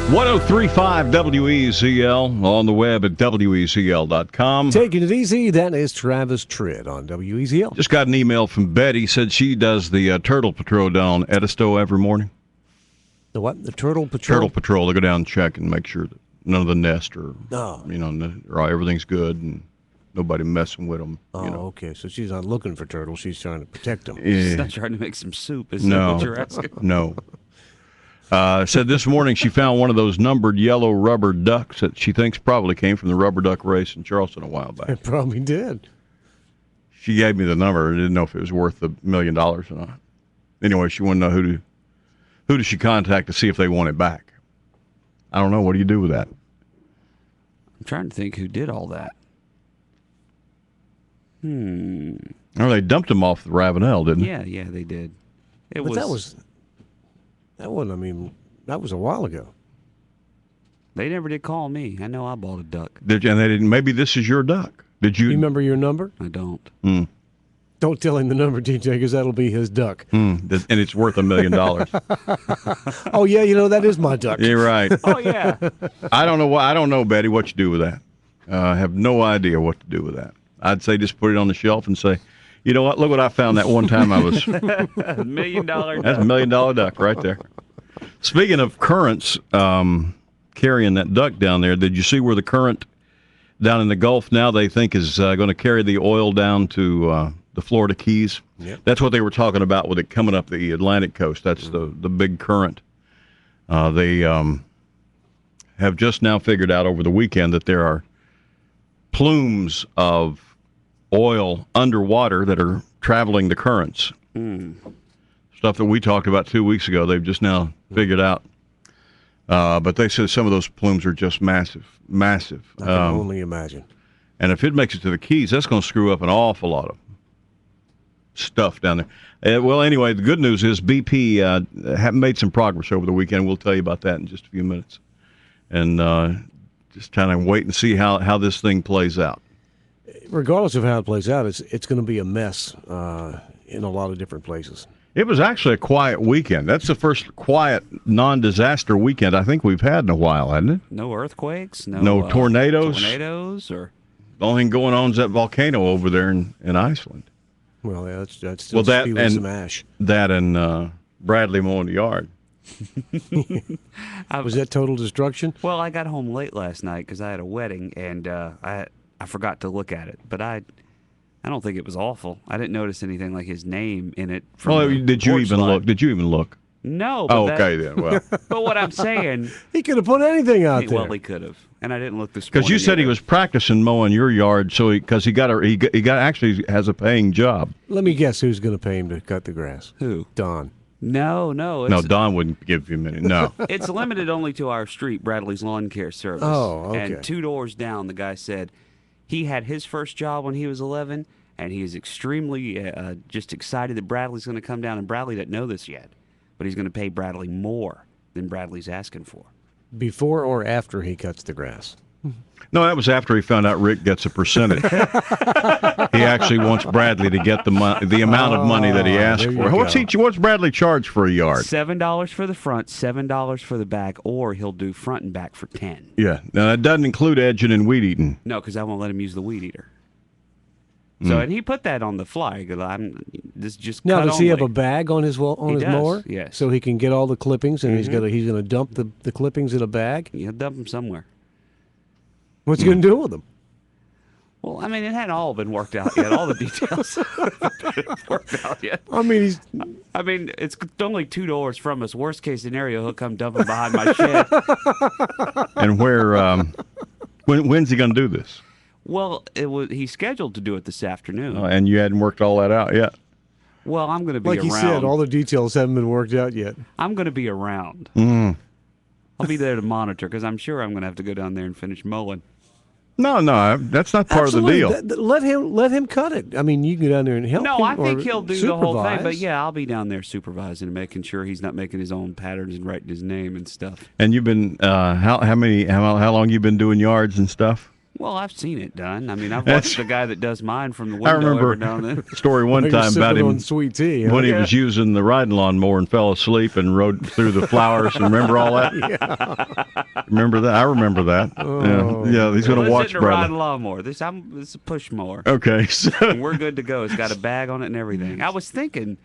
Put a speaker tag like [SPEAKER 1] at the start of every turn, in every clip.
[SPEAKER 1] 1035 WEZL on the web at WEZL.com.
[SPEAKER 2] Taking it easy, that is Travis Tritt on WEZL.
[SPEAKER 1] Just got an email from Betty. Said she does the turtle patrol down on Edisto every morning.
[SPEAKER 2] The what? The turtle patrol?
[SPEAKER 1] Turtle patrol. They go down and check and make sure that none of the nest or, everything's good and nobody messing with them.
[SPEAKER 2] Oh, okay. So she's not looking for turtles. She's trying to protect them.
[SPEAKER 1] Yeah.
[SPEAKER 3] She's not trying to make some soup. Is that what you're asking?
[SPEAKER 1] No. Said this morning she found one of those numbered yellow rubber ducks that she thinks probably came from the rubber duck race in Charleston a while back.
[SPEAKER 2] It probably did.
[SPEAKER 1] She gave me the number. I didn't know if it was worth $1 million or not. Anyway, she wanted to know who does she contact to see if they want it back. I don't know. What do you do with that?
[SPEAKER 3] I'm trying to think who did all that.
[SPEAKER 1] Or they dumped them off the Ravenel, didn't they?
[SPEAKER 3] Yeah, they did.
[SPEAKER 2] That was a while ago.
[SPEAKER 3] They never did call me. I know I bought a duck.
[SPEAKER 1] And they didn't. Maybe this is your duck. Did you?
[SPEAKER 2] You remember your number?
[SPEAKER 3] I don't.
[SPEAKER 2] Don't tell him the number, DJ, because that'll be his duck.
[SPEAKER 1] And it's worth $1 million.
[SPEAKER 2] Oh yeah, that is my duck.
[SPEAKER 1] You're right.
[SPEAKER 3] Oh yeah.
[SPEAKER 1] I don't know, Betty, what you do with that. I have no idea what to do with that. I'd say just put it on the shelf and say, you know what? Look what I found that one time I was.
[SPEAKER 3] $1 million duck.
[SPEAKER 1] That's $1 million duck right there. Speaking of currents carrying that duck down there, did you see where the current down in the Gulf now they think is going to carry the oil down to the Florida Keys?
[SPEAKER 2] Yep.
[SPEAKER 1] That's what they were talking about with it coming up the Atlantic coast. That's the big current. They have just now figured out over the weekend that there are plumes of oil underwater that are traveling the currents. Stuff that we talked about 2 weeks ago, they've just now figured out. But they said some of those plumes are just massive.
[SPEAKER 2] I can only imagine.
[SPEAKER 1] And if it makes it to the Keys, that's going to screw up an awful lot of stuff down there. Well, anyway, the good news is BP have made some progress over the weekend. We'll tell you about that in just a few minutes. And just kind of wait and see how this thing plays out.
[SPEAKER 2] Regardless of how it plays out, it's going to be a mess in a lot of different places.
[SPEAKER 1] It was actually a quiet weekend. That's the first quiet, non-disaster weekend I think we've had in a while, hasn't it?
[SPEAKER 3] No earthquakes?
[SPEAKER 1] No tornadoes?
[SPEAKER 3] Or
[SPEAKER 1] The only thing going on is that volcano over there in Iceland.
[SPEAKER 2] Well, yeah, that's still spewing some ash.
[SPEAKER 1] That and Bradley mowing the yard.
[SPEAKER 2] Was that total destruction?
[SPEAKER 3] Well, I got home late last night because I had a wedding, and I forgot to look at it. But I don't think it was awful. I didn't notice anything like his name in it.
[SPEAKER 1] Did you even look? Did you even look?
[SPEAKER 3] No.
[SPEAKER 1] Oh, okay then. Well,
[SPEAKER 3] but what I'm saying,
[SPEAKER 2] he could have put anything out there.
[SPEAKER 3] Well, he could have, and I didn't look this morning.
[SPEAKER 1] Because you said he was practicing mowing your yard, so he actually has a paying job.
[SPEAKER 2] Let me guess who's going to pay him to cut the grass.
[SPEAKER 3] Who?
[SPEAKER 2] Don.
[SPEAKER 3] No.
[SPEAKER 1] No, Don wouldn't give you a minute. No.
[SPEAKER 3] It's limited only to our street, Bradley's Lawn Care Service.
[SPEAKER 2] Oh, okay.
[SPEAKER 3] And 2 doors down, the guy said he had his first job when he was 11, and he is extremely just excited that Bradley's going to come down. And Bradley doesn't know this yet, but he's going to pay Bradley more than Bradley's asking for.
[SPEAKER 2] Before or after he cuts the grass?
[SPEAKER 1] No, that was after he found out Rick gets a percentage. He actually wants Bradley to get the amount of money that he asked for. What's Bradley charge for a yard?
[SPEAKER 3] $7 for the front, $7 for the back, or he'll do front and back for $10.
[SPEAKER 1] Yeah. Now that doesn't include edging and weed eating.
[SPEAKER 3] No, because I won't let him use the weed eater. So, and he put that on the fly.
[SPEAKER 2] Now, does he have a bag on his mower?
[SPEAKER 3] Yes.
[SPEAKER 2] So he can get all the clippings, and he's gonna dump the clippings in a bag.
[SPEAKER 3] He'll dump them somewhere.
[SPEAKER 2] What's he gonna do with them?
[SPEAKER 3] Well, I mean, it hadn't all been worked out yet. All the details haven't been worked out yet.
[SPEAKER 2] I mean,
[SPEAKER 3] it's only 2 doors from us. Worst case scenario, he'll come dumping behind my shed.
[SPEAKER 1] And when's he gonna do this?
[SPEAKER 3] Well, he's scheduled to do it this afternoon.
[SPEAKER 1] And you hadn't worked all that out yet?
[SPEAKER 3] Well, I'm going to be around.
[SPEAKER 2] Like you said, all the details haven't been worked out yet.
[SPEAKER 3] I'm going to be around. I'll be there to monitor because I'm sure I'm going to have to go down there and finish mowing.
[SPEAKER 1] No, that's not part
[SPEAKER 2] Absolutely.
[SPEAKER 1] of the deal.
[SPEAKER 2] Let him cut it. I mean, you can go down there and help him.
[SPEAKER 3] No, I think he'll do the whole thing. But yeah, I'll be down there supervising and making sure he's not making his own patterns and writing his name and stuff.
[SPEAKER 1] And you've been how long you been doing yards and stuff?
[SPEAKER 3] Well, I've seen it done. I mean, I've
[SPEAKER 1] That's-
[SPEAKER 3] watched the guy that does mine from the
[SPEAKER 1] I
[SPEAKER 3] window
[SPEAKER 1] remember
[SPEAKER 3] every now and then.
[SPEAKER 1] a story one
[SPEAKER 2] You're
[SPEAKER 1] time about
[SPEAKER 2] sipping
[SPEAKER 1] him
[SPEAKER 2] on sweet tea. Huh?
[SPEAKER 1] when he was using the riding lawnmower and fell asleep and rode through the flowers. And remember all that? Remember that? I remember that. Yeah, he's going to
[SPEAKER 3] This
[SPEAKER 1] watch
[SPEAKER 3] isn't a riding
[SPEAKER 1] Bradley.
[SPEAKER 3] lawnmower. This is a push mower.
[SPEAKER 1] Okay, so
[SPEAKER 3] And we're good to go. It's got a bag on it and everything. I was thinking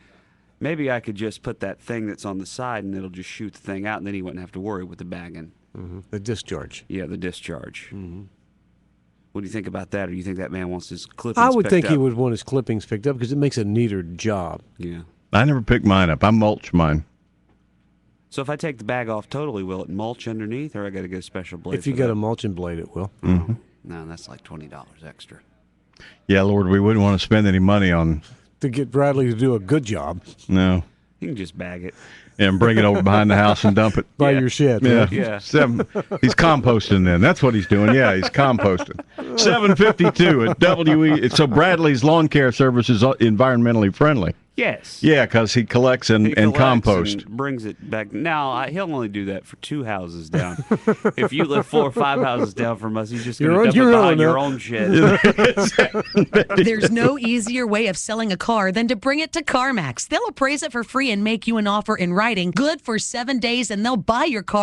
[SPEAKER 3] maybe I could just put that thing that's on the side and it'll just shoot the thing out, and then he wouldn't have to worry with the bagging.
[SPEAKER 2] The discharge.
[SPEAKER 3] Yeah, the discharge. What do you think about that? Or do you think that man wants his clippings
[SPEAKER 2] I would
[SPEAKER 3] picked
[SPEAKER 2] think he
[SPEAKER 3] up?
[SPEAKER 2] would want his clippings picked up because it makes a neater job.
[SPEAKER 3] Yeah.
[SPEAKER 1] I never pick mine up. I mulch mine.
[SPEAKER 3] So if I take the bag off totally, will it mulch underneath, or I got to get a special blade?
[SPEAKER 2] If you
[SPEAKER 3] for
[SPEAKER 2] got
[SPEAKER 3] that?
[SPEAKER 2] a mulching blade, it will.
[SPEAKER 3] No, that's like $20 extra.
[SPEAKER 1] Yeah, Lord, we wouldn't want to spend any money on
[SPEAKER 2] To get Bradley to do a good job
[SPEAKER 1] no,
[SPEAKER 3] You can just bag it.
[SPEAKER 1] and bring it over behind the house and dump it.
[SPEAKER 2] by
[SPEAKER 3] Yeah.
[SPEAKER 2] your shed.
[SPEAKER 1] Yeah.
[SPEAKER 2] right?
[SPEAKER 3] Yeah.
[SPEAKER 1] He's composting then. That's what he's doing. Yeah, he's composting. 752 at WE. So Bradley's lawn care service is environmentally friendly.
[SPEAKER 3] Yes.
[SPEAKER 1] Yeah, because he collects
[SPEAKER 3] He
[SPEAKER 1] and
[SPEAKER 3] collects
[SPEAKER 1] compost.
[SPEAKER 3] and brings it back. Now he'll only do that for 2 houses down. If you live 4 or 5 houses down from us, he's just going
[SPEAKER 2] You're
[SPEAKER 3] to
[SPEAKER 2] on
[SPEAKER 3] dump it
[SPEAKER 2] your
[SPEAKER 3] behind
[SPEAKER 2] own
[SPEAKER 3] your
[SPEAKER 2] now.
[SPEAKER 3] own shed.
[SPEAKER 4] There's no easier way of selling a car than to bring it to CarMax. They'll appraise it for free and make you an offer in writing, good for 7 days, and they'll buy your car